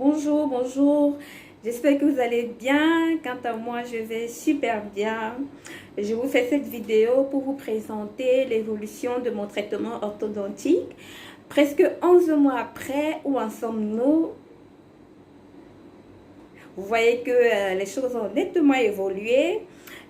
Bonjour, bonjour. J'espère que vous allez bien. Quant à moi, je vais super bien. Je vous fais cette vidéo pour vous présenter l'évolution de mon traitement orthodontique. Presque 11 mois après, où en sommes-nous? Vous voyez que les choses ont nettement évolué.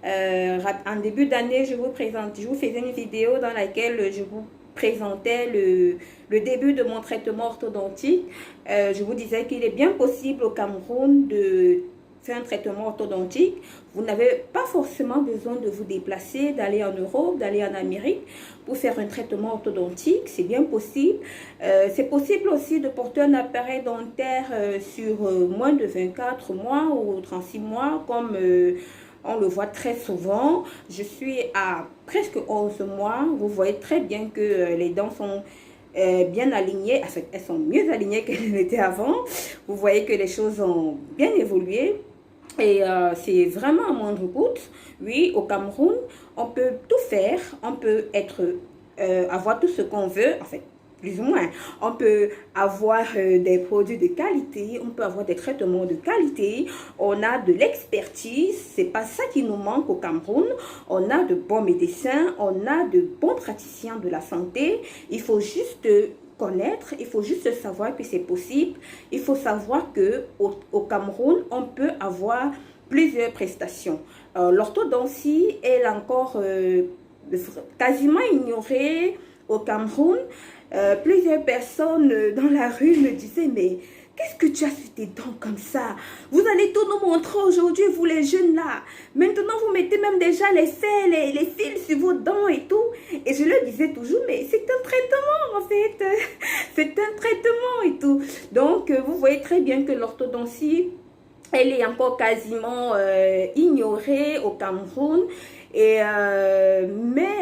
En début d'année, je vous faisais une vidéo dans laquelle je vous présentais le début de mon traitement orthodontique. Je vous disais qu'il est bien possible au Cameroun de faire un traitement orthodontique. Vous n'avez pas forcément besoin de vous déplacer, d'aller en Europe, d'aller en Amérique pour faire un traitement orthodontique. C'est bien possible. C'est possible aussi de porter un appareil dentaire sur moins de 24 mois ou 36 mois, comme on le voit très souvent. Je suis à presque 11 mois. Vous voyez très bien que les dents sont bien alignées. En fait, elles sont mieux alignées qu'elles n'étaient avant. Vous voyez que les choses ont bien évolué. Et c'est vraiment à moindre coût. Oui, au Cameroun, on peut tout faire. On peut avoir tout ce qu'on veut. En fait, plus ou moins. On peut avoir des produits de qualité, on peut avoir des traitements de qualité, on a de l'expertise, c'est pas ça qui nous manque au Cameroun. On a de bons médecins, on a de bons praticiens de la santé. Il faut juste connaître, il faut juste savoir que c'est possible. Il faut savoir que au Cameroun, on peut avoir plusieurs prestations. L'orthodontie est encore quasiment ignorée au Cameroun. Plusieurs personnes dans la rue me disaient, mais qu'est-ce que tu as sur tes dents comme ça? Vous allez tout nous montrer aujourd'hui, vous les jeunes là. Maintenant, vous mettez même déjà les fils sur vos dents et tout. Et je leur disais toujours, mais c'est un traitement en fait. C'est un traitement et tout. Donc, vous voyez très bien que l'orthodontie, elle est encore quasiment ignorée au Cameroun. Mais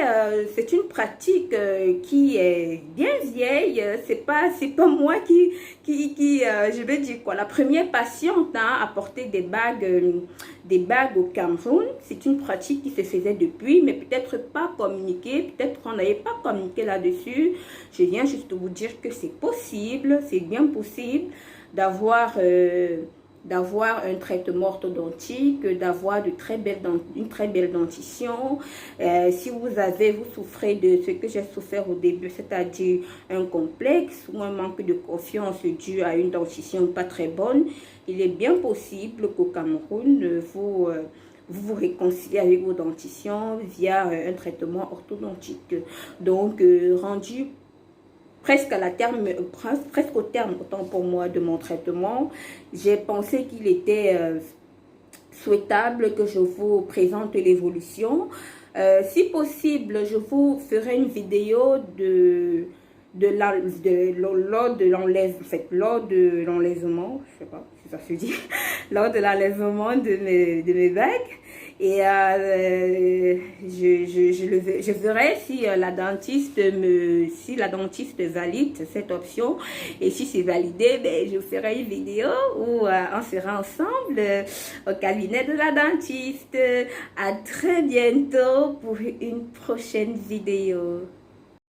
c'est une pratique qui est bien vieille. C'est pas moi qui je vais dire quoi. La première patiente a apporté des bagues au Cameroun. C'est une pratique qui se faisait depuis, mais peut-être pas communiquée. Peut-être qu'on n'avait pas communiqué là-dessus. Je viens juste vous dire que c'est possible, c'est bien possible d'avoir un traitement orthodontique, d'avoir une très belle dentition. Si vous souffrez de ce que j'ai souffert au début, c'est-à-dire un complexe ou un manque de confiance dû à une dentition pas très bonne, il est bien possible qu'au Cameroun, vous réconciliez avec vos dentitions via un traitement orthodontique. Donc, rendu presque au terme, autant pour moi, de mon traitement, j'ai pensé qu'il était souhaitable que je vous présente l'évolution. Si possible, je vous ferai une vidéo lors de l'enlèvement, je sais pas si ça se dit, lors de l'enlèvement de mes bagues. Et je verrai si la dentiste valide cette option. Et si c'est validé, ben, je ferai une vidéo où on sera ensemble au cabinet de la dentiste. À très bientôt pour une prochaine vidéo.